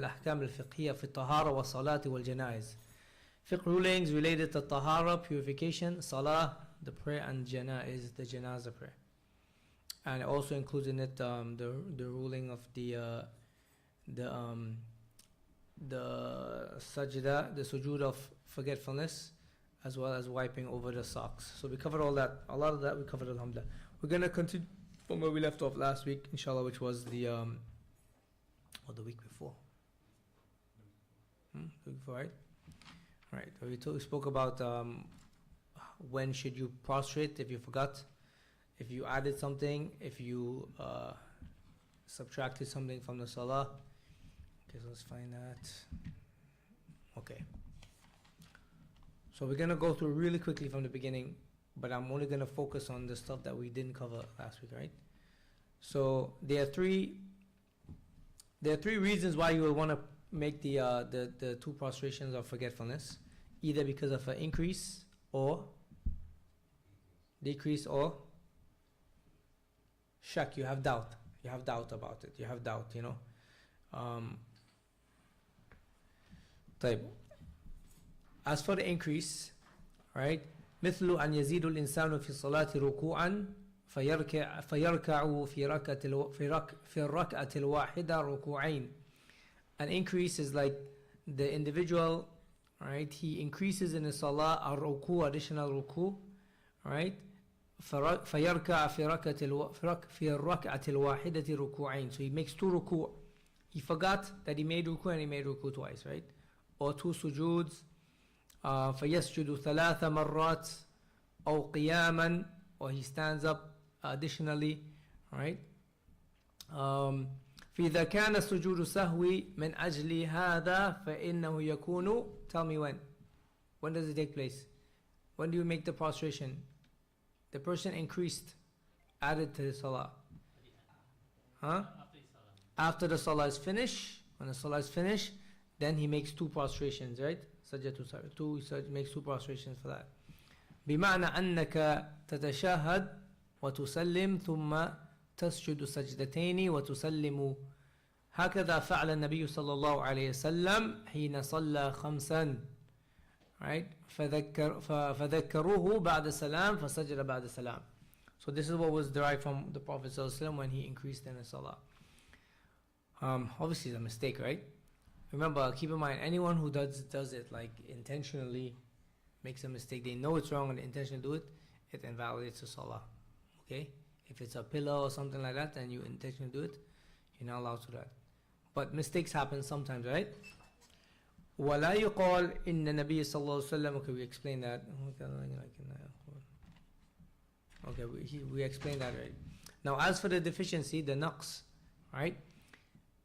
الأحكام الفقهية في الطهارة والصلاة والجنائز. Fiqh rulings related to tahara, purification, salah, the prayer, and janaiz, the janazah prayer. And it also includes in it the ruling of the sajda, the sujood of forgetfulness, as well as wiping over the socks. So we covered all that. A lot of that we covered, alhamdulillah. We're going to continue from where we left off last week, inshallah, which was the week before. The week before, right? Right. We spoke about when should you prostrate if you forgot, if you added something, if you subtracted something from the salah. Okay, so let's find that. Okay. So we're going to go through really quickly from the beginning, but I'm only going to focus on the stuff that we didn't cover last week, right? So there are three reasons why you will want to make the two prostrations of forgetfulness, either because of an increase or decrease or shak. You have doubt about it. You have doubt, you know. As for the increase, right? مثل أن يزيد الإنسان في الصلاة ركوعا فيركع في الركعة الواحدة ركوعين. An increase is like the individual, right? He increases in his salah a ruku, additional ruku, right? فيركع في الركعة الواحدة ركوعين. So he makes two ruku. He forgot that he made ruku and he made ruku twice, right? Or two sujuds. فيسجد ثلاث مرات أو قياما, or he stands up additionally, right? فإذا كان السجود سهوي من أجل هذا فإنه يكون. Tell me when does it take place? When do you make the prostration? The person increased, added to the salah. After the salah is finished. When the salah is finished, then he makes two prostrations, right? Sajjatu sawi. He makes two prostrations for that. بمعنى أنك تتشهد وتسلم ثم تسجد سجدتين وتسلم. هكذا فعل النبي صلى الله عليه وسلم حين صلى خمسا. Right? فذكروه بعد السلام فسجد بعد السلام. So this is what was derived from the Prophet صلى الله عليه وسلم when he increased in his salah. Obviously it's a mistake, right? Remember, keep in mind, anyone who does it like intentionally makes a mistake. They know it's wrong and they intentionally do it, it invalidates the salah. Okay? If it's a pillow or something like that and you intentionally do it, you're not allowed to do that. But mistakes happen sometimes, right? وَلَا يُقَالْ إِنَّ النَّبِيَّ صلى الله عليه وسلم. Okay, we explained that. Okay, we explained that already. Now, as for the deficiency, the naqs, right?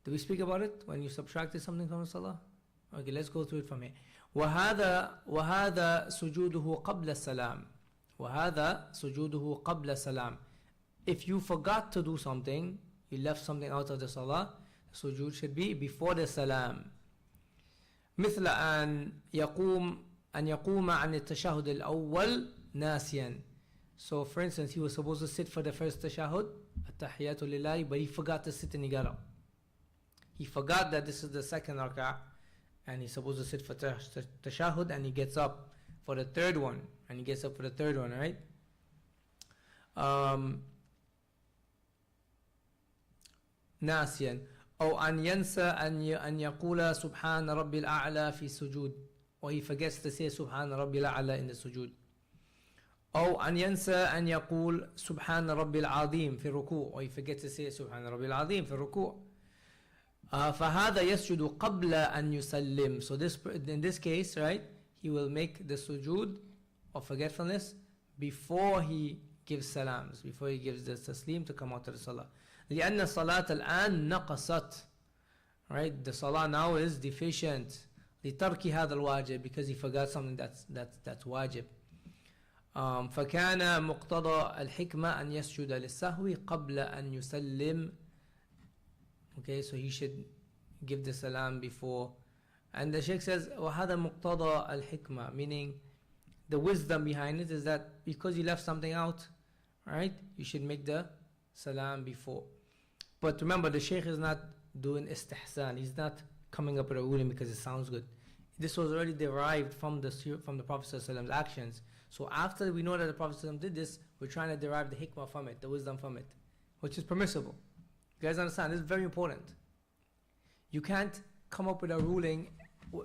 Did we speak about it when you subtracted something from the salah? Okay, let's go through it from here. وهذا سجوده قبل السلام. وهذا سجوده قبل السلام. If you forgot to do something, you left something out of the salah, the sujood should be before the salam. مثل أن يقوم عن التشهد الأول ناسيا. So for instance, he was supposed to sit for the first tashahud, التحيات لله, but he forgot to sit and he got up. He forgot that this is the second rak'ah and he's supposed to sit for tashahud and he gets up for the third one. Right? ناسيا أو أن ينسى أن يقول سبحان ربي الأعلى في السجود, or he forgets to say سبحان ربي الأعلى in the sujood. أو أن ينسى أن يقول سبحان ربي العظيم في الركوع, or he forgets to say سبحان ربي العظيم في الركوع. فهذا يسجد قبل أن يسلم. So in this case, right, he will make the sujood of forgetfulness before he gives salams, before he gives the taslim to come out of the salah. لأن الصلاة الآن نقصت. Right, the salah now is deficient. لترك هذا الواجب, because he forgot something that's wajib. فكان مقتضى الحكمة أن يسجد للسهو قبل أن يسلم. Okay, so he should give the salam before. And the Shaykh says, وَهَذَا مُقْتَضَى الْحِكْمَةِ, meaning the wisdom behind it is that because you left something out, right, you should make the salam before. But remember, the Shaykh is not doing istihsan. He's not coming up with a ruling because it sounds good. This was already derived from the Prophet ﷺ's actions. So after we know that the Prophet ﷺ did this, we're trying to derive the hikmah from it, the wisdom from it, which is permissible. You guys understand? This is very important. You can't come up with a ruling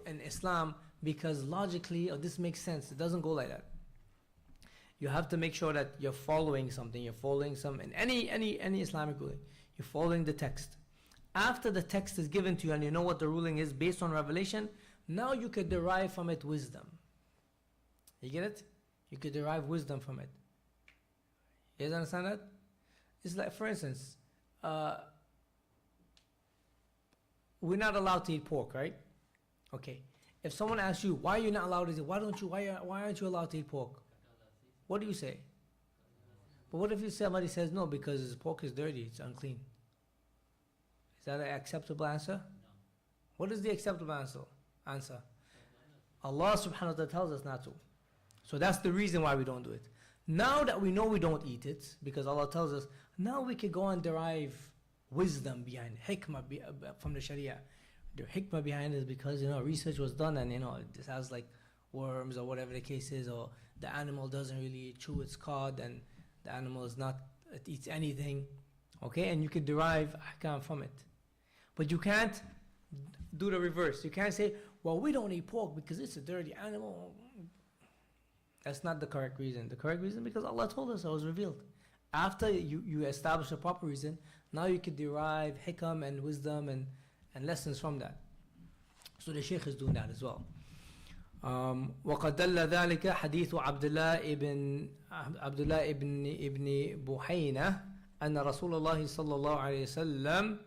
in Islam because logically, oh, this makes sense. It doesn't go like that. You have to make sure that you're following something. You're following in any Islamic ruling. You're following the text. After the text is given to you and you know what the ruling is based on revelation, now you could derive from it wisdom. You get it? You could derive wisdom from it. You guys understand that? It's like, for instance, we're not allowed to eat pork, right? Okay. If someone asks you, why are you not allowed to eat? Why aren't you allowed to eat pork? What do you say? But what if somebody says no, because pork is dirty, it's unclean? Is that an acceptable answer? No. What is the acceptable answer? Allah subhanahu wa ta'ala tells us not to. So that's the reason why we don't do it. Now that we know we don't eat it, because Allah tells us, now we can go and derive wisdom behind hikmah from the Sharia. The hikmah behind it is because, research was done and, this has like worms or whatever the case is, or the animal doesn't really chew its cud and the animal it eats anything. Okay, and you can derive ahkam from it. But you can't do the reverse. You can't say, well, we don't eat pork because it's a dirty animal. That's not the correct reason. The correct reason because Allah told us, it was revealed. After you establish a proper reason, now you can derive hikam and wisdom and lessons from that. So the Shaykh is doing that as well. وقد دل ذلك حديث عبد الله ابن بحينة أن رسول الله صلى الله عليه وسلم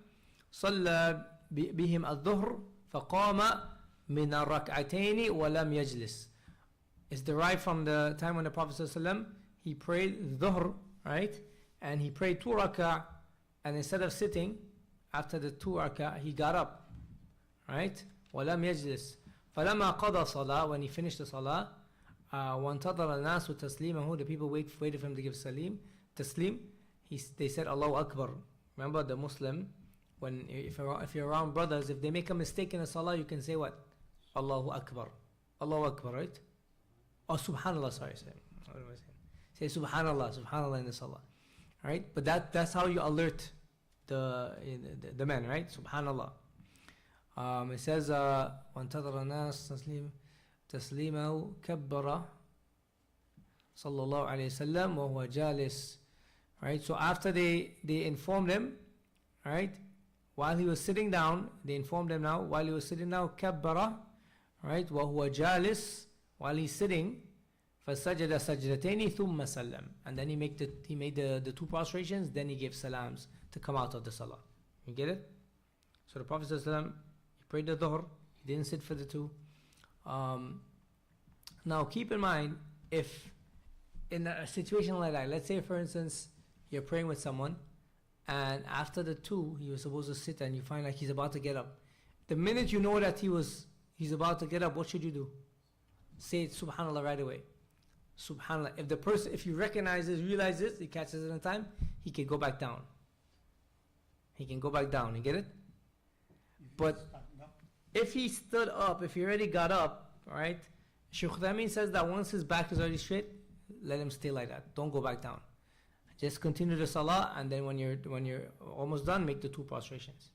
صلى بهم الظهر فقام من الركعتين ولم يجلس. It's derived from the time when the Prophet ﷺ, he prayed dhuhr, right? And he prayed 2 rak'ah, and instead of sitting after the 2 rak'ah, he got up, right? ولم يجلس. فلما قضى صلاة, when he finished the salah, وانتظر الناس تسليمه, the people waited for him to give taslim. They said Allahu Akbar. Remember the Muslim, if you're around brothers, if they make a mistake in a salah, you can say what? Allahu Akbar. Allahu Akbar, right? Oh, Subhanallah, sorry. What am I saying? Say Subhanallah in the salah. Right? But that's how you alert the men, right? Subhanallah. It says, وَانْتَظَرَ النَّاسِ تَسْلِيمَهُ كَبَّرَ صلى الله عليه وسلم وهو جالس. Right? So after they informed him, right? While he was sitting down, they informed him now, while he was sitting down, كَبَّرَ, right? وهو جالس, while he's sitting, فَسَجَدَ سَجْدَتَيْنِ ثُمَّ سَلَّمْ. And then he made the 2 prostrations, then he gave salams to come out of the salah. You get it? So the Prophet ﷺ, he prayed the dhuhr, he didn't sit for the 2. Now keep in mind, if in a situation like that, let's say for instance, you're praying with someone, and after the 2, he was supposed to sit and you find like he's about to get up. The minute you know that he's about to get up, what should you do? Say it, Subhanallah, right away. Subhanallah. If you realize this, he catches it in time, he can go back down. He can go back down. You get it? But if he stood up, if he already got up, right? Shaykh Uthaymeen says that once his back is already straight, let him stay like that. Don't go back down. Just continue the salah, and then when you're almost done, make the 2 prostrations.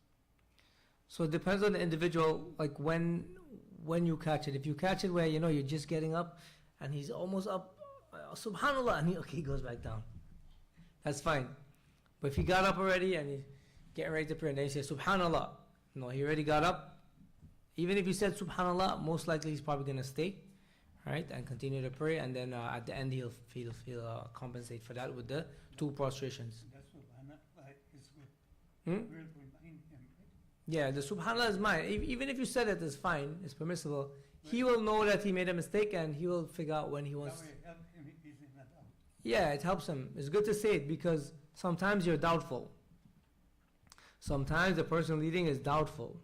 So it depends on the individual, like when you catch it. If you catch it where you're just getting up and he's almost up, Subhanallah, and he goes back down. That's fine. But if he got up already and he's getting ready to pray and then he says Subhanallah, no, he already got up. Even if he said Subhanallah, most likely he's probably going to stay, right, and continue to pray, and then at the end he'll compensate for that with the 2 prostrations. That's Subhanallah is good. We'll remind him. Yeah, the Subhanallah is mine. Even if you said it, it's fine, it's permissible. He will know that he made a mistake and he will figure out when he wants. That way help him, he's in that doubt. Yeah, it helps him. It's good to say it because sometimes you're doubtful. Sometimes the person leading is doubtful.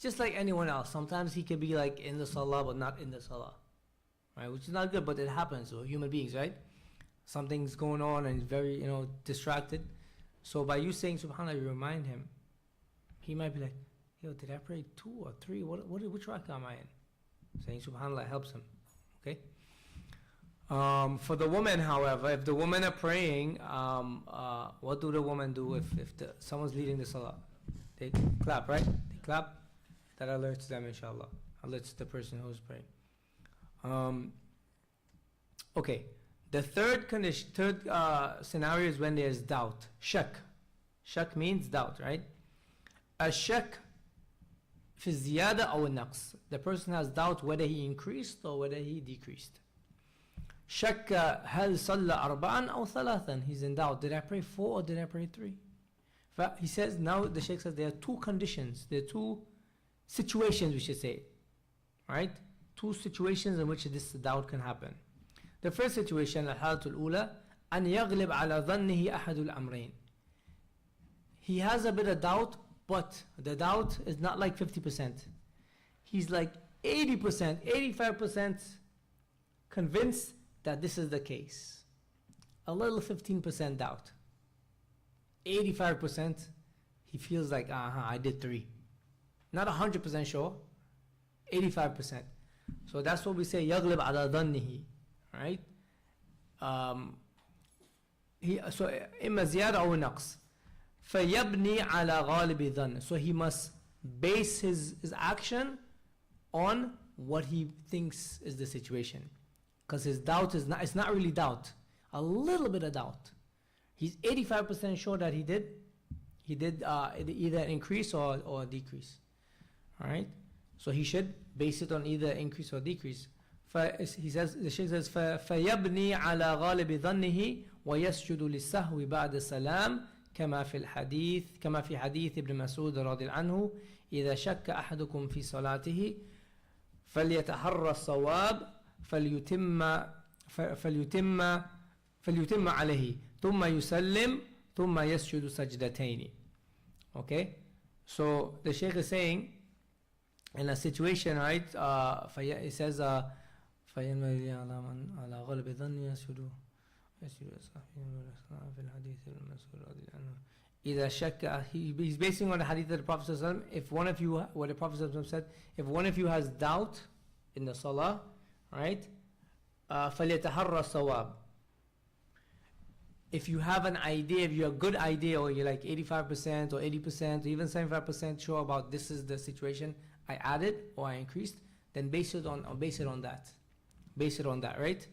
Just like anyone else. Sometimes he can be like in the salah but not in the salah. Right? Which is not good, but it happens. So human beings, right? Something's going on and he's very, distracted. So by you saying Subhanallah, you remind him. He might be like, yo, did I pray 2 or 3? Which rak'ah am I in? Saying subhanallah helps him. Okay. For the woman, however, if the women are praying, what do the women do if someone's leading the salah? They clap, right? They clap. That alerts them, inshallah. Alerts the person who's praying. Okay. The third scenario is when there's doubt. Shak. Shak means doubt, right? الشك في الزيادة أو النقص. The person has doubt whether he increased or whether he decreased. شك هل صلى أربعا أو ثلاثا. He's in doubt. Did I pray 4 or did I pray 3? He says, now the Shaykh says there are 2 conditions. There are 2 situations, we should say. Right? 2 situations in which this doubt can happen. The first situation, الحالة الأولى أن يغلب على ظنه أحد الأمرين. He has a bit of doubt, but the doubt is not like 50%. He's like 80%, 85% convinced that this is the case. A little 15% doubt. 85% he feels like, I did 3. Not 100% sure, 85%. So that's what we say, يغلب على ظنه, right? So إما زيادة أو نقص. فيبني على غالب ظن. So he must base his action on what he thinks is the situation. Because his doubt is not, it's not really doubt. A little bit of doubt. He's 85% sure that he did either increase or decrease. Alright? So he should base it on either increase or decrease. He says, the Shaykh says, فيبني على غالب ظنه ويسجد للسهو بعد السلام كما في حديث ابن مسعود رضي الله عنه إذا شك أحدكم في صلاته فليتحرى الصواب فليتم عليه ثم يسلم ثم يسجد سجدتين. Okay, so the Shaykh is saying in a situation, right, he says فينبغي على غالب ظنه يسجد في الحديث ابن مسعود رضي الله عنه إذا شك. He's basing on the hadith of the Prophet ﷺ. If one of you, what the Prophet ﷺ said, if one of you has doubt in the salah, right, فليتحرى الصواب. If you have an idea, if you have a good idea, or you're like 85% or 80% or even 75% sure about this is the situation, I added or I increased, then base it on that. Base it on that, right?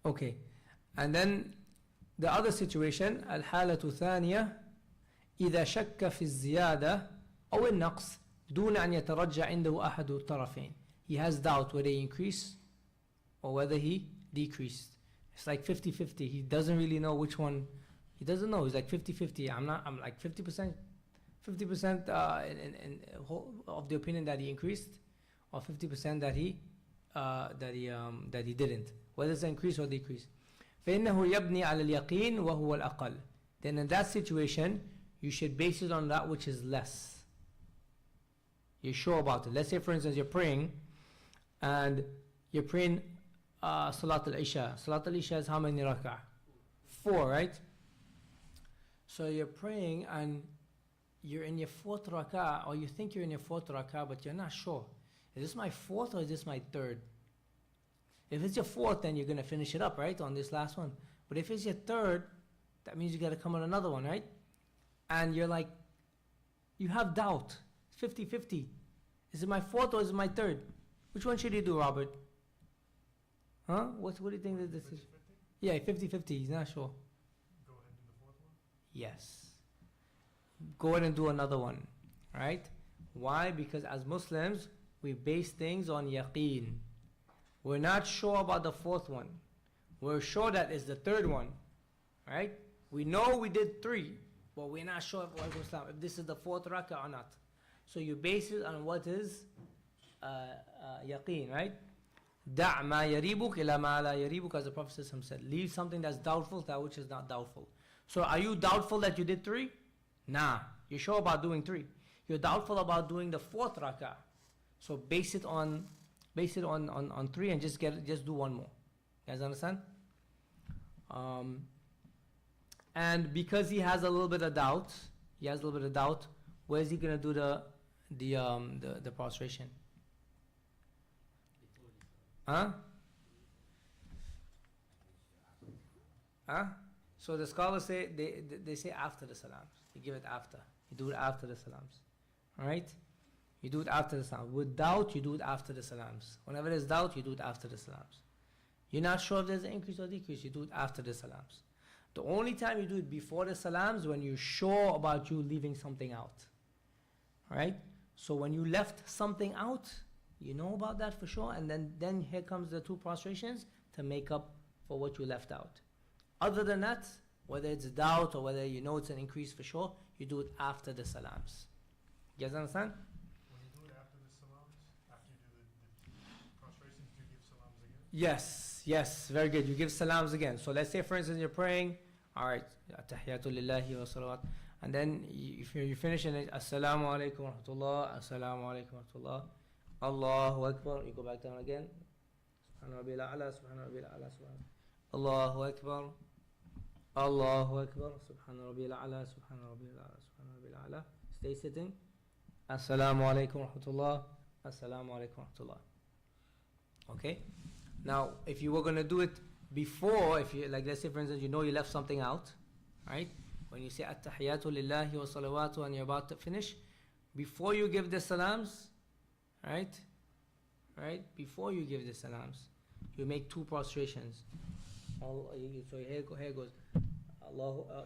Okay, and then the other situation, الحالة الثانية إذا شك في الزيادة أو النقص دون أن يترجع عنده أحد الطرفين. He has doubt whether he increased or whether he decreased. It's like 50-50. He doesn't really know which one. He doesn't know. He's like 50-50. I'm like 50% of the opinion that he increased, or 50% that he didn't. Whether it's increase or decrease. فإنه يبني على اليقين وهو الأقل. Then in that situation, you should base it on that which is less. You're sure about it. Let's say, for instance, you're praying, and you're praying Salat al-Isha. Salat al-Isha is how many rak'ah? 4, right? So you're praying, and you're in your 4th rak'ah, or you think you're in your 4th rak'ah, but you're not sure. Is this my 4th or is this my 3rd? If it's your 4th, then you're going to finish it up, right, on this last one. But if it's your 3rd, that means you got to come on another one, right? And you're like, you have doubt. 50-50. Is it my 4th or is it my 3rd? Which one should he do, Robert? Huh? What do you think that this is? 50-50? Yeah, 50-50. He's not sure. Go ahead and do the 4th one? Yes. Go ahead and do another one. Right? Why? Because as Muslims, we base things on yaqeen. We're not sure about the 4th one. We're sure that it's the 3rd one. Right? We know we did 3, but we're not sure if this is the 4th rak'ah or not. So you base it on what is yaqeen, right? دع ما يريبك إلى ما لا يريبك, as the Prophet said. Leave something that's doubtful, that which is not doubtful. So are you doubtful that you did 3? Nah. You're sure about doing 3. You're doubtful about doing the 4th rak'ah. So base it on 3 and just do one more. You guys understand? And because he has a little bit of doubt, where is he gonna do the prostration? Huh? Huh? So the scholars say they say after the salams. You give it after. You do it after the salams. Alright? You do it after the salams. With doubt, you do it after the salams. Whenever there's doubt, you do it after the salams. You're not sure if there's an increase or decrease, you do it after the salams. The only time you do it before the salams when you're sure about you leaving something out. Alright? So when you left something out, you know about that for sure, and then here comes the two prostrations to make up for what you left out. Other than that, whether it's doubt or whether you know it's an increase for sure, you do it after the salams. You guys understand? When you do it after the salams, after you do the prostrations, do you give salams again? Yes, very good. You give salams again. So let's say, for instance, you're praying, alright, Attahiyatu lillahi wa salawat, and then if you're finishing it, Assalamu alaikum wa rahmatullah, Assalamu alaikum wa rahmatullah, Allahu Akbar, you go back down again, Subhana rabbil a'la, Subhana rabbil a'la, Subhana, Allahu Akbar, Allahu Akbar, Subhana rabbil a'la, Subhana rabbil a'la, Subhana rabbil a'la, stay sitting, Assalamu alaikum wa rahmatullah, Assalamu alaikum wa rahmatullah. Okay? Now, if you were going to do it before, if you, like let's say for instance, you know you left something out, right? When you say At-Tahiyatu lillahi wa salawatu and you're about to finish, before you give the salams, right? Before you give the salams, you make two prostrations. So here goes.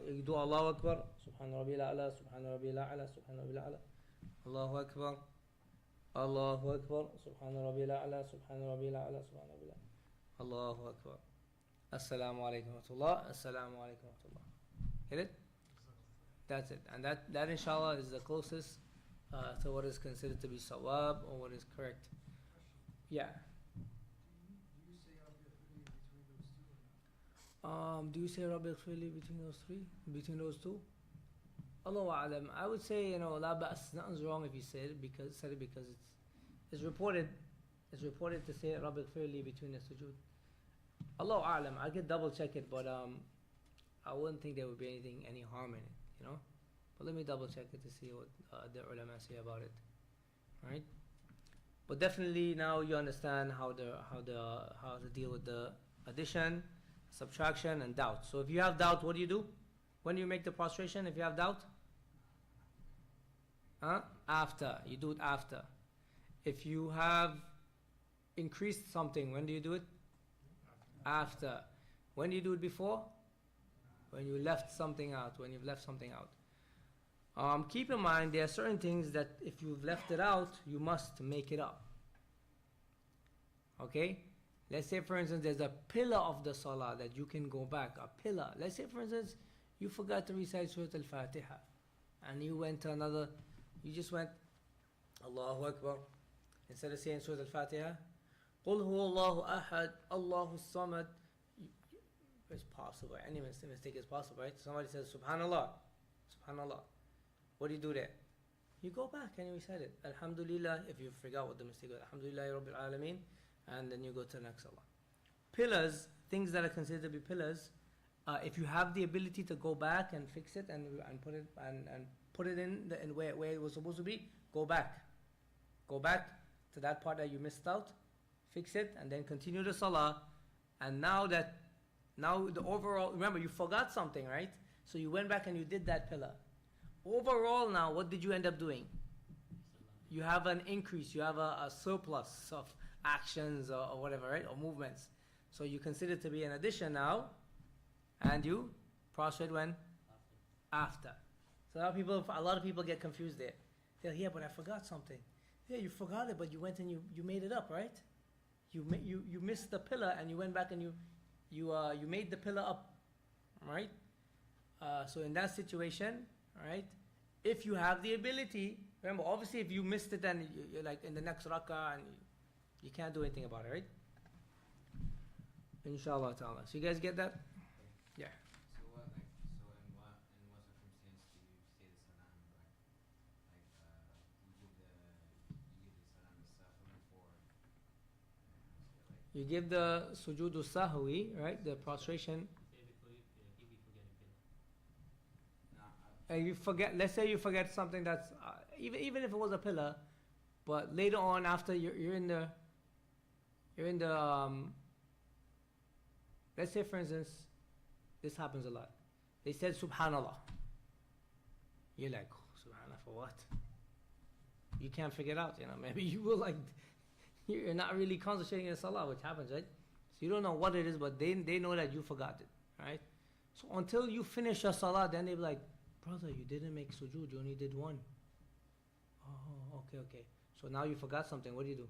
You do Allahu Akbar, Subhana rabbil a'la, Subhana rabbil a'la, Subhana rabbil a'la. Allahu Akbar, Allahu Akbar, Subhana rabbil a'la, Subhana rabbil a'la, Subhana rabbil a'la. Allahu Akbar. Assalamu alaikum wa rahmatullah, Assalamu alaikum wa rahmatullah. Get it? That's it. And that inshallah is the closest to what is considered to be sawab or what is correct. Yeah. Do you say Rabbi Khfirli between those three? Between those two? Allahu A'lam. I would say, la ba'as, nothing's wrong if you say it because it's reported to say Rabbi Khfirli between the sujood. Allahu A'lam. I could double check it, but I wouldn't think there would be any harm in it, But let me double check it to see what the ulama say about it. Right? But definitely now you understand how to deal with the addition, subtraction, and doubt. So if you have doubt, what do you do? When do you make the prostration if you have doubt? After. You do it after. If you have increased something, when do you do it? After. When do you do it before? When you left something out. When you've left something out. Keep in mind there are certain things that if you've left it out, you must make it up. Okay? Let's say for instance there's a pillar of the salah that you can go back. A pillar. Let's say for instance you forgot to recite Surah Al-Fatiha and you went to another, you just went Allahu Akbar. Instead of saying Surah Al-Fatiha, قُلْ هُوَ اللَّهُ أَحَدْ اللَّهُ الصَّمَدْ. It's possible. Any mistake is possible, right? Somebody says Subhanallah. Subhanallah. What do you do there? You go back and you recite it. Alhamdulillah, if you forgot what the mistake was. Alhamdulillah Rabbil Alameen. And then you go to the next salah. Pillars, things that are considered to be pillars, if you have the ability to go back and fix it and put it in where it was supposed to be, go back. Go back to that part that you missed out, fix it, and then continue the salah. And now the overall, remember you forgot something, right? So you went back and you did that pillar. Overall now, what did you end up doing? You have an increase, you have a surplus of actions or whatever, right? Or movements. So you consider it to be an addition now, and you prostrate when? After. So a lot of people get confused there. They're, yeah, but I forgot something. Yeah, you forgot it, but you went and you made it up, right? You missed the pillar and you went back and you made the pillar up, right? So in that situation, right? If you have the ability, remember, obviously, if you missed it, then you're like in the next rak'ah and you can't do anything about it, right? Inshallah ta'ala. So you guys get that? Yeah. So in what circumstance do you say the salam You give the sujood sahwi, right? The prostration. and you forget, let's say you forget something that's, even if it was a pillar, but later on after you're in the, let's say for instance, this happens a lot. They said Subhanallah. You're like, oh, Subhanallah for what? You can't figure it out, maybe you will like, you're not really concentrating in Salah, which happens, right? So you don't know what it is, but they know that you forgot it, right? So until you finish your Salah, then they'll be like, brother, you didn't make sujood, you only did one. Oh, okay. So now you forgot something, what do you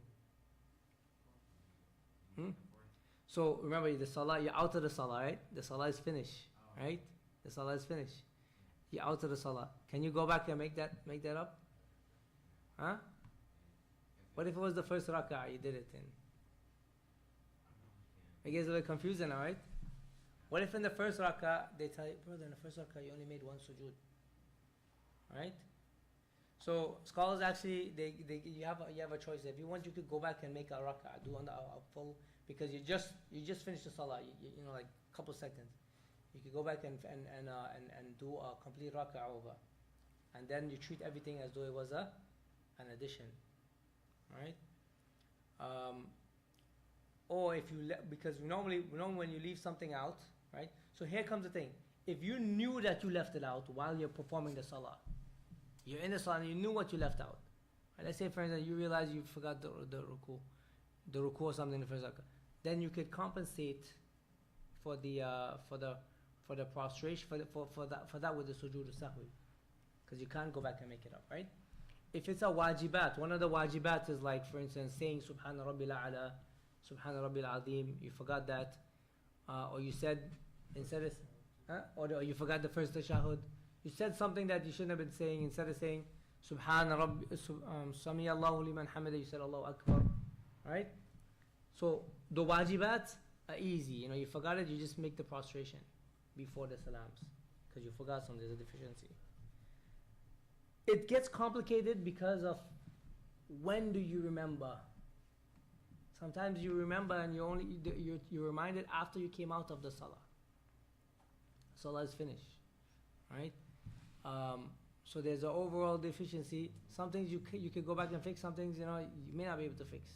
do? So remember, the Salah, you're out of the Salah, right? The Salah is finished, right? The Salah is finished. You're out of the Salah. Can you go back and make that up? Huh? What if it was the first rak'ah you did it in? It gets a little confusing now, right? What if in the first rak'ah they tell you, brother, in the first rak'ah you only made one sujood, right? So scholars actually, you have a choice. If you want, you could go back and make a rak'ah, do a full, because you just finished the Salah, like a couple seconds. You could go back and do a complete rak'ah over, and then you treat everything as though it was an addition, right? Or if you because normally when you leave something out, right? So here comes the thing: if you knew that you left it out while you're performing the Salah, you're in the Salah and you knew what you left out. Right? Let's say, for instance, you realize you forgot the ruku or something in the first rak'ah. Then you could compensate for the prostration for that with the sujood sahwi, because you can't go back and make it up, right? If it's a wajibat, one of the wajibat is like, for instance, saying Subhana Rabbil A'la, Subhana Rabbil Azim. You forgot that, or you said instead of, or you forgot the first tashahhud. You said something that you shouldn't have been saying. Instead of saying Subhana Rabbi, Sami Allahu liman hamida, you said Allahu Akbar, right? So the wajibat are easy. You forgot it, you just make the prostration before the salams, because you forgot something. There's a deficiency. It gets complicated because of when do you remember. Sometimes you remember and you're reminded after you came out of the Salah. Salah is finished, right? So there's an overall deficiency. Some things you could go back and fix. Some things you may not be able to fix.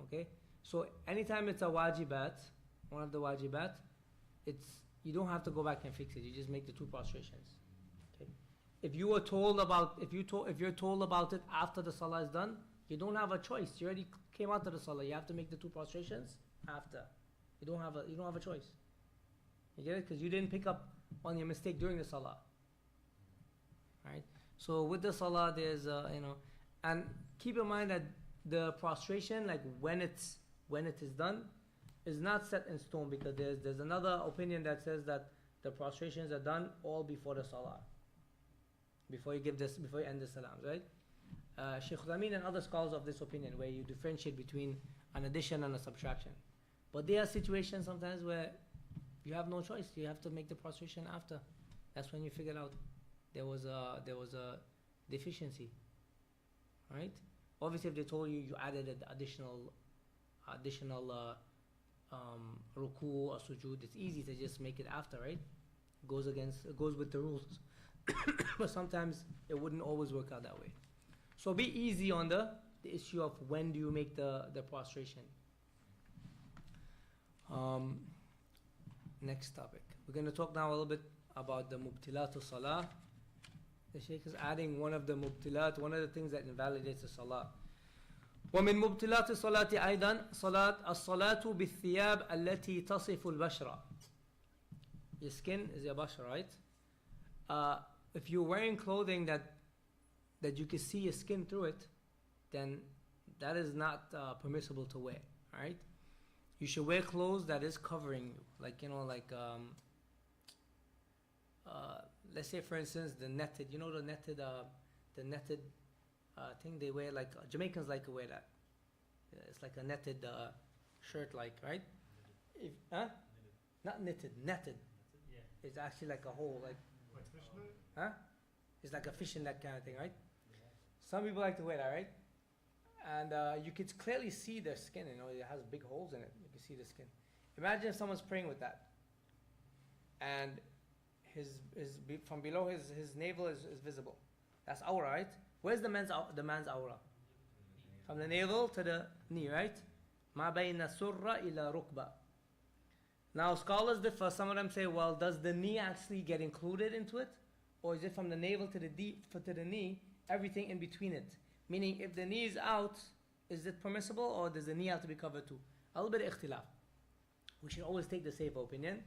Okay, so anytime it's a wajibat, one of the wajibat, you don't have to go back and fix it. You just make the two prostrations. Okay, if you're told about it after the Salah is done, you don't have a choice. You already came out of the Salah. You have to make the two prostrations after. You don't have a choice. You get it? Because you didn't pick up on your mistake during the Salah. Right? So with the Salah, there's and keep in mind that the prostration, like when it is done, is not set in stone, because there's another opinion that says that the prostrations are done all before the Salah, before you end the salams, right? Shaykh Uthaymeen and other scholars of this opinion, where you differentiate between an addition and a subtraction. But there are situations sometimes where you have no choice. You have to make the prostration after. That's when you figure out there was a deficiency, right? Obviously, if they told you added an additional ruku or sujood, it's easy to just make it after, right? It goes with the rules. But sometimes it wouldn't always work out that way. So be easy on the issue of when do you make the prostration. Next topic. We're going to talk now a little bit about the mubtilatu salah. The Shaykh is adding one of the mubtilat, one of the things that invalidates the salah. ومن مبتلات الصلاة أيضا الصلاة بالثياب التي تصف البشرة. Your skin is your bashra, right? If you're wearing clothing that you can see your skin through it, then that is not permissible to wear, right? You should wear clothes that is covering you, let's say, for instance, the netted thing they wear, like Jamaicans like to wear that. It's like a netted shirt, right? Not knitted, netted. Yeah. It's actually like a whole, like fishnet? It's like a fishing net kind of thing, right? Yeah. Some people like to wear that, right? And you can clearly see their skin. It has big holes in it. You can see the skin. Imagine if someone's praying with that, and from below his navel is visible. That's awra, right? Where's the man's awra? From the navel to the knee, right? Ma bayna surra ila rukba. Now scholars differ. Some of them say, well, does the knee actually get included into it? Or is it from the navel to the knee, everything in between it? Meaning, if the knee is out, is it permissible, or does the knee have to be covered too? A little bit of ikhtilaf. We should always take the safe opinion.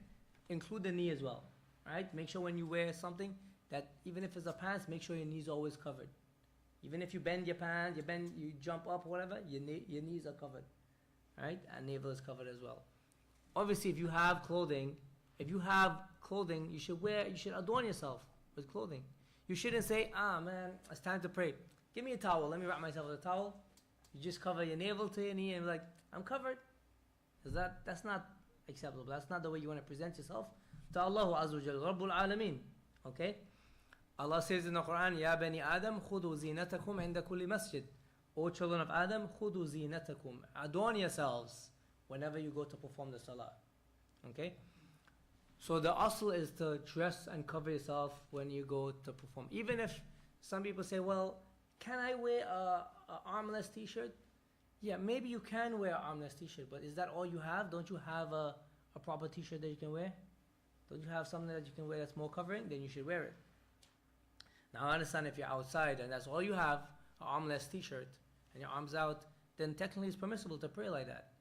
Include the knee as well, right? Make sure when you wear something that even if it's a pants, make sure your knees are always covered. Even if you bend your pants, you jump up, whatever, your knees are covered, right? And navel is covered as well. Obviously, if you have clothing, you should adorn yourself with clothing. You shouldn't say, man, it's time to pray. Give me a towel. Let me wrap myself with a towel. You just cover your navel to your knee and be like, I'm covered. That's not acceptable. That's not the way you want to present yourself to Allah Azza wa Jalla, Rabbul Alameen. Okay? Allah says in the Quran, Ya bani Adam, khudu zinatakum inda kulli masjid. O children of Adam, khudu zinatakum. Adorn yourselves whenever you go to perform the salah. Okay? So the asl is to dress and cover yourself when you go to perform. Even if some people say, well, can I wear a armless t-shirt? Yeah, maybe you can wear an armless t-shirt, but is that all you have? Don't you have a proper t-shirt that you can wear? Don't you have something that you can wear that's more covering? Then you should wear it. Now I understand if you're outside and that's all you have, an armless t-shirt, and your arms out, then technically it's permissible to pray like that.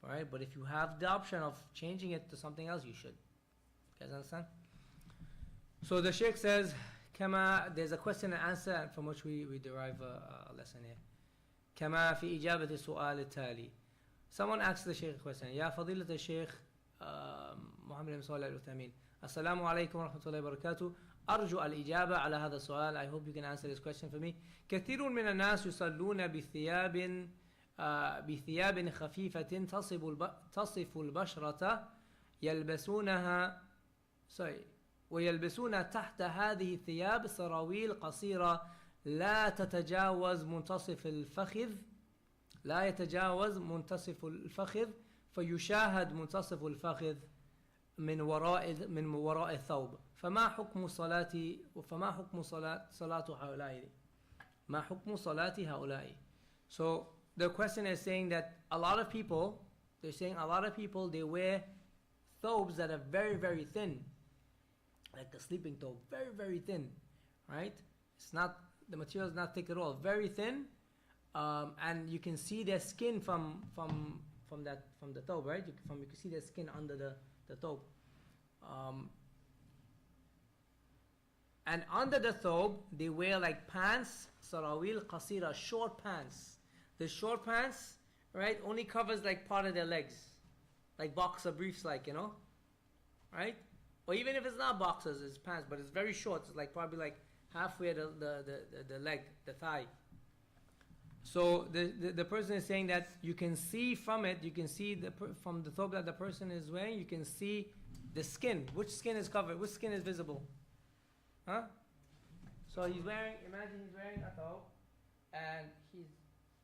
Alright, but if you have the option of changing it to something else, you should. You guys understand? So the Sheikh says, there's a question and answer from which we derive a lesson here. كما في إجابة السؤال التالي. Someone asked the Sheikh a question. يا فضيلة الشيخ محمد بن صالح العثيمين. السلام عليكم ورحمة الله وبركاته. أرجو الإجابة على هذا السؤال. I hope you can answer this question for me. كثير من الناس يصلون بثياب خفيفة تصف البشرة ويلبسون تحت هذه الثياب سراويل قصيرة لا يتجاوز منتصف الفخذ فيشاهد منتصف الفخذ من وراء الثوب فما حكم صلاة هؤلاء. So the question is saying that a lot of people they wear thobes that are very, very thin, like a sleeping thobe, very, very thin, right? The material is not thick at all, very thin, and you can see their skin from the thobe, right? You can see their skin under the thobe, and under the thobe they wear like pants, sarawil qasira, short pants. The short pants, right, only covers like part of their legs, like boxer briefs, like, right? Or even if it's not boxers, it's pants, but it's very short. It's like probably like halfway the leg, the thigh. So the person is saying that you can see from it, from the thobe that the person is wearing, you can see the skin. Which skin is covered? Which skin is visible? Huh? So imagine he's wearing a thobe, and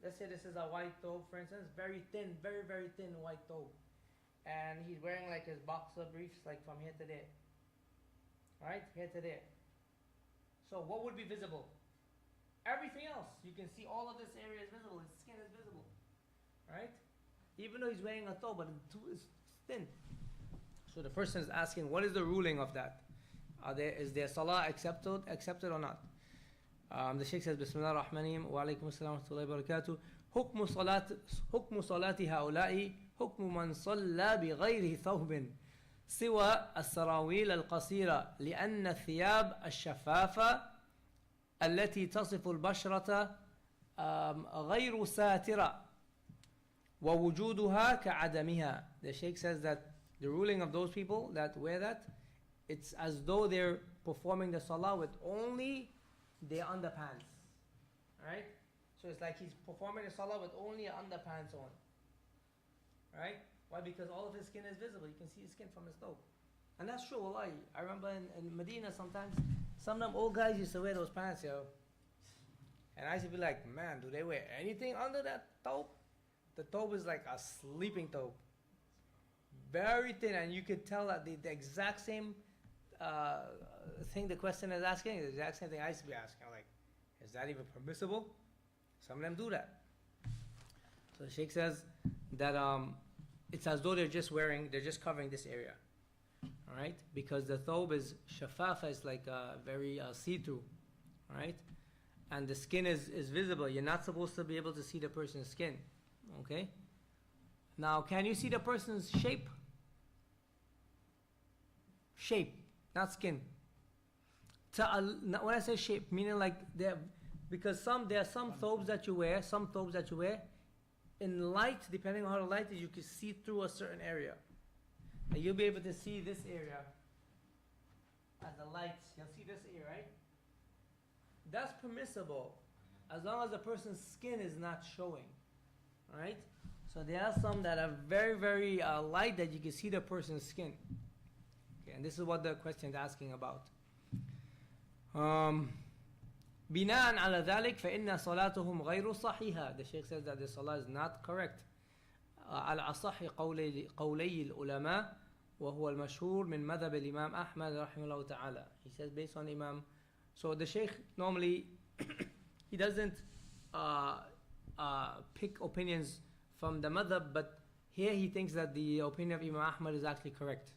let's say this is a white thobe, for instance, very thin, very, very thin white thobe. And he's wearing like his boxer briefs, like from here to there. Right? Here to there. So what would be visible? Everything else. You can see all of this area is visible. His skin is visible. Right? Even though he's wearing a thobe, but it's thin. So the person is asking, what is the ruling of that? Is their salah accepted or not? The Shaykh says, Bismillah ar-Rahman ar-Rahim, wa alaykum as-salam wa rahmatullahi wa barakatuh. حكم صلاة هؤلاء حكم من صلى بغير ثوب سوى السراويل القصيرة لأن الثياب الشفافة التي تصف البشرة غير ساترة ووجودها كعدمها. The Shaykh says that the ruling of those people that wear that, it's as though they're performing the salah with only their underpants, right? So it's like he's performing the salah with only underpants on, right? Why? Because all of his skin is visible. You can see his skin from his thobe. And that's true, wallahi. I remember in Medina sometimes, some of them old guys used to wear those pants, yo. And I used to be like, man, do they wear anything under that thobe? The thobe is like a sleeping thobe. Very thin, and you could tell that the exact same thing the question is asking is the exact same thing I used to be asking. I'm like, is that even permissible? Some of them do that. So the Sheikh says that it's as though they're just covering this area. Alright? Because the thobe is shafafa, it's like very see-through. Alright? And the skin is visible. You're not supposed to be able to see the person's skin. Okay? Now, can you see the person's shape? Shape, not skin. When I say shape, meaning like because there are some thobes that you wear, in light, depending on how the light is, you can see through a certain area. And you'll be able to see this area as the lights. You'll see this area, right? That's permissible as long as the person's skin is not showing. Alright? So there are some that are very, very light that you can see the person's skin. Okay, and this is what the question is asking about. بناء على ذلك فإن صلاتهم غير صحيحة. The Shaykh says that the salah is not correct. على أصح قولي العلماء وهو المشهور من مذهب الإمام أحمد رحمه الله تعالى. He says based on Imam. So the Shaykh normally he doesn't pick opinions from the madhab, but here he thinks that the opinion of Imam Ahmad is actually correct.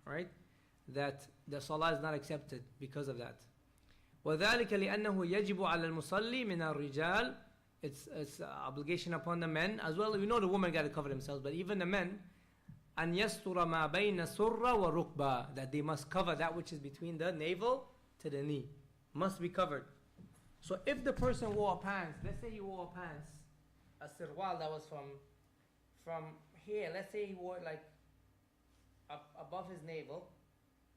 Right? That the salah is not accepted because of that. وذلك لأنه يجب على المصلي من الرجال. It's obligation upon the men as well. We know the women got to cover themselves, but even the men أن يستر ما بين السرة والركبة, that they must cover that which is between the navel to the knee, must be covered. So if the person wore pants, let's say he wore pants, a sirwal that was from here, let's say he wore it like up above his navel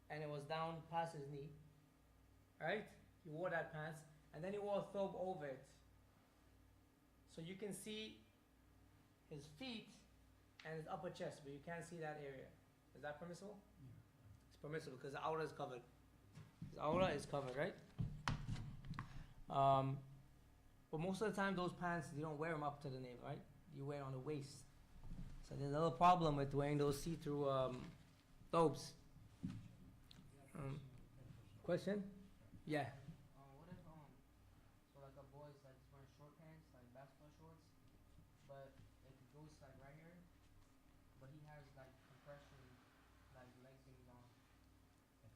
and it was down past his knee, right? He wore that pants and then he wore a thobe over it. So you can see his feet and his upper chest, but you can't see that area. Is that permissible? Yeah. It's permissible because the aura is covered. His aura is covered, right? But most of the time those pants, you don't wear them up to the navel, right? You wear on the waist. So there's a little problem with wearing those see-through thobes. Question? Yeah. What if so like a boy's like wearing short pants, like basketball shorts, but it goes like right here, but he has like compression, like leggings on.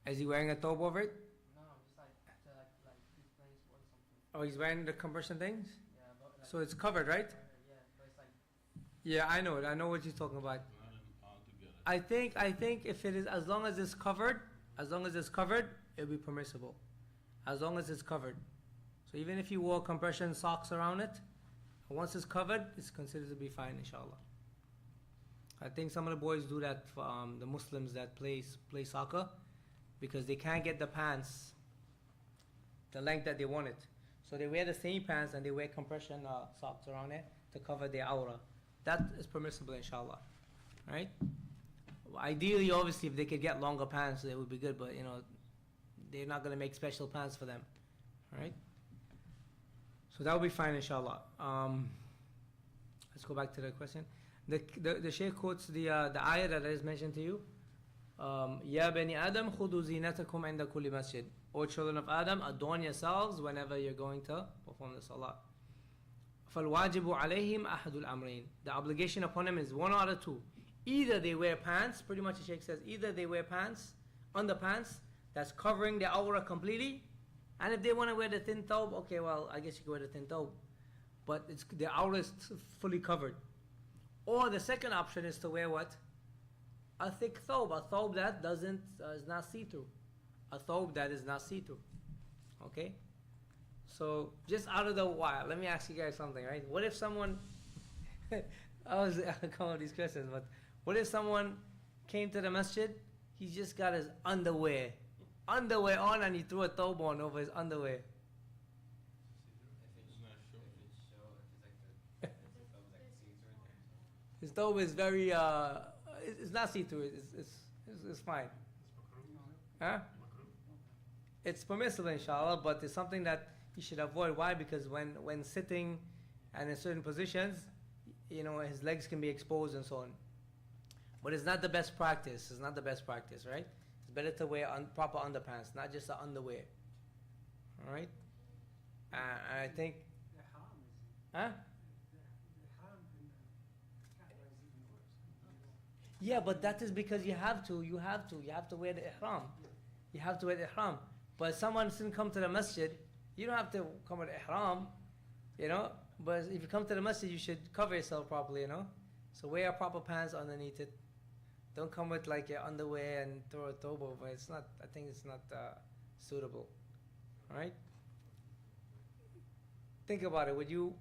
Is he wearing a thobe over it? No, just like he's playing sports or something. Oh, he's wearing the compression things? Yeah, but like So it's covered, right? yeah, but it's like Yeah, I know it. I know what you're talking about. I think if it is, as long as it's covered, it'll be permissible. As long as it's covered. So even if you wore compression socks around it, once it's covered, it's considered to be fine, inshallah. I think some of the boys do that for the Muslims that play soccer, because they can't get the pants the length that they want it. So they wear the same pants and they wear compression socks around it to cover their aura. That is permissible, inshallah. Right? Ideally, obviously, if they could get longer pants, it would be good, but they're not going to make special pants for them. Right? So that will be fine, inshallah. Let's go back to the question. The Shaykh quotes the ayah that I just mentioned to you. Ya bani Adam khudu zinatakum inda kulli masjid. O children of Adam, adorn yourselves whenever you're going to perform the salah. فَالْوَاجِبُ عَلَيْهِمْ أَحَدُ الْأَمْرَيْنِ. The obligation upon them is one out of two. Either they wear pants, pretty much the Shaykh says, either they wear pants, underpants, that's covering their aura completely, and if they want to wear the thin thobe, okay, well, I guess you can wear the thin thobe, but their aura is fully covered. Or the second option is to wear what? A thick thobe, a thobe that is not see-through. A thobe that is not see-through. Okay? So, just out of the wild, let me ask you guys something, right? What if someone, I was calling these questions, but what if someone came to the masjid, he just got his underwear on, and he threw a thobe on over his underwear? His thobe is very, it's not see-through, it's fine. Huh? It's permissible, inshallah, but it's something that you should avoid. Why? Because when sitting and in certain positions, his legs can be exposed and so on. But it's not the best practice. It's not the best practice, right? It's better to wear proper underpants, not just the underwear. All right. I think. The harm is Huh? the harm in the Kaaba is even worse. Yeah, but that is because you have to. You have to wear the ihram. You have to wear the ihram. But if someone didn't come to the masjid, you don't have to come with ihram, you know. But if you come to the masjid, you should cover yourself properly, you know. So wear proper pants underneath it. Don't come with like your underwear and throw a thobe over. It's not. I think it's not suitable. All right. Think about it. Would you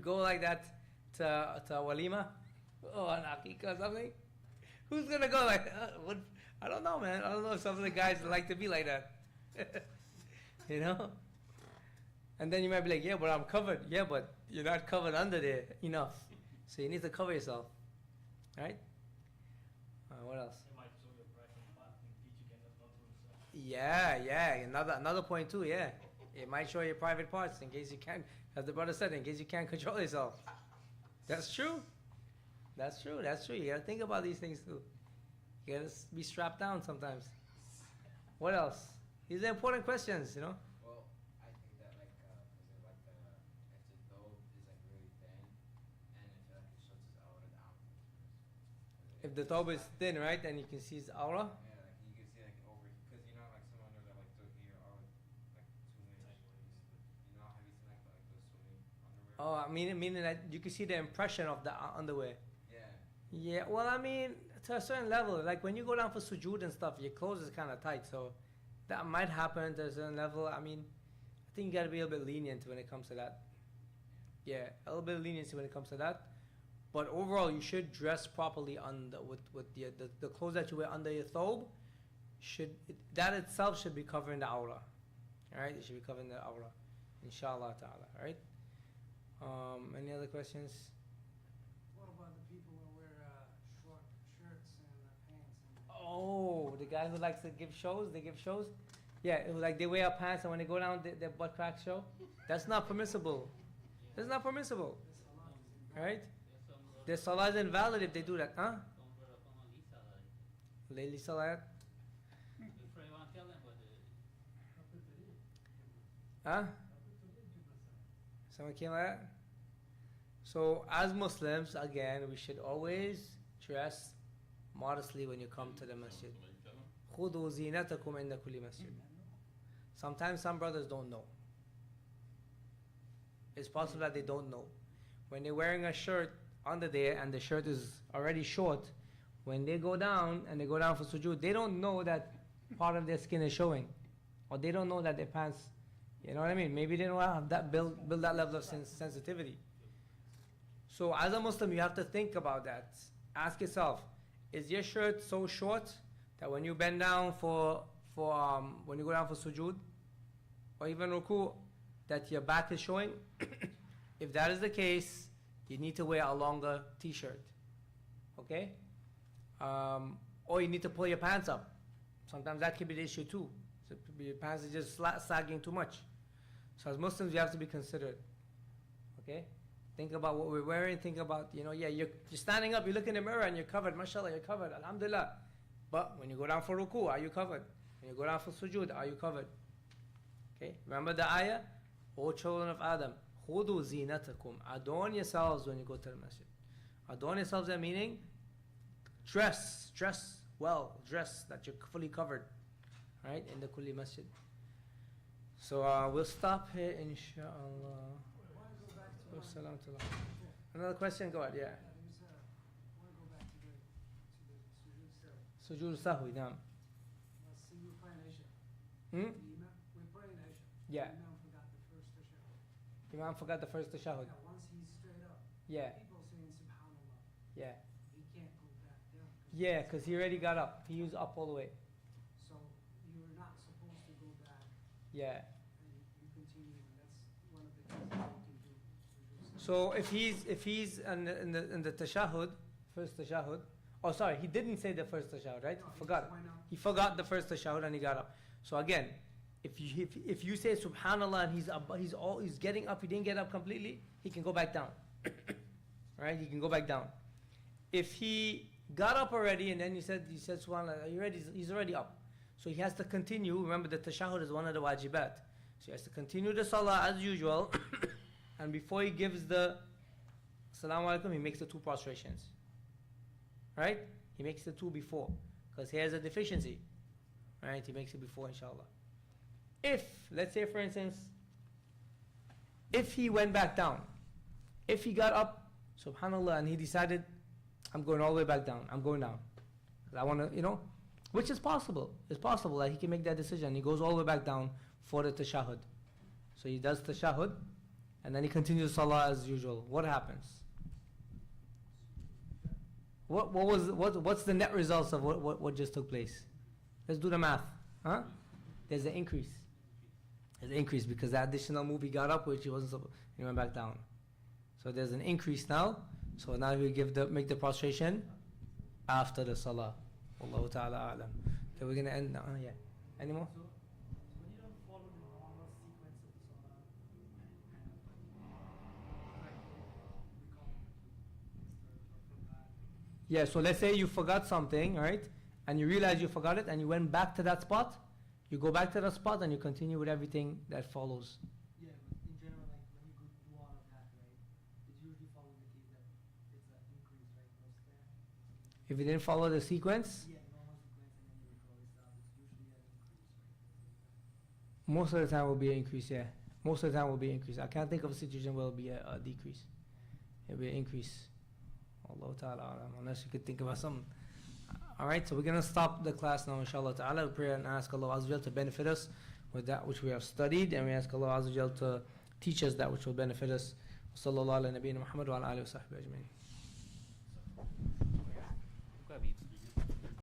go like that to a walima or an aqiqah or something? Who's gonna go like that? I don't know, man. I don't know if some of the guys like to be like that. You know? And then you might be like, yeah, but I'm covered. Yeah, but you're not covered under there enough. So you need to cover yourself. Right? What else? It might show your private part in case you cannot control yourself. Yeah. Another point too, yeah. It might show your private parts in case you can't, as the brother said, in case you can't control yourself. That's true. That's true. You gotta think about these things too. You gotta be strapped down sometimes. What else? These are important questions, you know. Well, I think that like, cause if like if the dough is like really thin, and if like it shuts his aura down. If the thobe is thin, right, and you can see his aura. Yeah, like you can see like over, cause you know like some under there like to here are like 2 inches. You know, have you seen like the swimming underwear? Oh, I meaning that you can see the impression of the underwear. Yeah. Yeah, well, I mean, to a certain level, like when you go down for sujood and stuff, your clothes is kind of tight, so that might happen to a certain level. I mean, I think you got to be a little bit lenient when it comes to that. Yeah, a little bit of leniency when it comes to that. But overall, you should dress properly with the clothes that you wear under your thobe. That itself should be covering the aura. All right, it should be covering the aura, inshallah ta'ala. All right. Any other questions? What about the people who wear short shirts and pants? And Oh, the guy who likes to give shows, they give shows? Yeah, it was like they wear pants and when they go down, their butt crack show. That's not permissible. That's not permissible. Right? Their salah is invalid if they do that, huh? Layli salat. Huh? Someone came like that? So, as Muslims, again, we should always dress modestly when you come to the masjid. خُذُوا زِينَتَكُمْ عِنْدَ كُلِّ masjid. Sometimes some brothers don't know. It's possible that they don't know. When they're wearing a shirt under there and the shirt is already short, when they go down and they go down for sujood, they don't know that part of their skin is showing. Or they don't know that their pants, you know what I mean? Maybe they don't have that build that level of sensitivity. So as a Muslim, you have to think about that. Ask yourself, is your shirt so short that when you bend down when you go down for sujood, or even ruku, that your back is showing? If that is the case, you need to wear a longer t-shirt. Okay? Or you need to pull your pants up. Sometimes that could be the issue too. So your pants are just sagging too much. So as Muslims, you have to be considerate. Okay? Think about what we're wearing. Think about, you're standing up, you look in the mirror and you're covered. MashaAllah, you're covered. Alhamdulillah. But when you go down for ruku, are you covered? When you go down for sujood, are you covered? Okay? Remember the ayah? O children of Adam, خُذُوا زِينَتَكُمْ. Adorn yourselves when you go to the masjid. Adorn yourselves, that meaning dress well, dress that you're fully covered, right, in the kulli masjid. So we'll stop here, inshallah. I want to go back to Wassalam to Allah. Another question, go ahead, yeah. I want to go back to the sujood self. Sujood sahwi, naam. Let's see, we're praying Isha. Hmm? We're praying Isha. Yeah. The Imam forgot the first tashahhud. Imam forgot the first tashahhud. Yeah, once he's straight up. Yeah, People saying subhanallah. yeah. He can't go back down. Yeah, because he already got up. He was up all the way. So you're not supposed to go back Yeah. and you continue, and that's one of the things that you can do. Sujood sahwi. So if he's in the tashahhud, first tashahhud, oh sorry, he didn't say the first tashahhud, right? No, He forgot. just went up. He forgot the first tashahhud and he got up. So again, if you say subhanallah and he's getting up, he didn't get up completely, he can go back down. Right? He can go back down. If he got up already and then he said subhanallah, are you ready? He's already up. So he has to continue. Remember, the tashahhud is one of the wajibat. So he has to continue the salah as usual. And before he gives the Assalamu alaikum, he makes the 2 prostrations. Right? He makes the 2 before. Because he has a deficiency. Right? He makes it before, inshallah. If, let's say for instance, if he went back down, if he got up, subhanallah, and he decided, I'm going all the way back down, I'm going down. I want to, which is possible. It's possible that he can make that decision. He goes all the way back down for the tashahhud. So he does tashahhud, and then he continues salah as usual. What happens? What's the net results of what just took place? Let's do the math. Huh? There's an increase. There's an increase because that additional move he got up, which he wasn't supposed, he went back down. So there's an increase now. So now we make the prostration after the salah. Wallahu ta'ala a'lam. Okay, we're gonna end now. Yeah. Any more? So when you don't follow the normal sequence of the salah, Yeah, so let's say you forgot something, right? And you realize you forgot it and you went back to that spot. You go back to that spot and you continue with everything that follows. Yeah, but in general, like when you go do all of that, right, it's usually follows the case that it's an increase, right? Most of the time. If you didn't follow the sequence, Yeah, normal sequence and then you recover stuff, it's usually an increase, right? most of the time will be an increase, yeah. Most of the time will be an increase. I can't think of a situation where it will be a decrease. It will be an increase. Allah ta'ala alam, unless you could think about something. Alright, so we're going to stop the class now, inshallah ta'ala. We pray and ask Allah Azza wa Jal to benefit us with that which we have studied, and we ask Allah Azza wa Jal to teach us that which will benefit us. Sallallahu ala nabiyyina Muhammad wa ala alihi wa sahbihi ajma'in.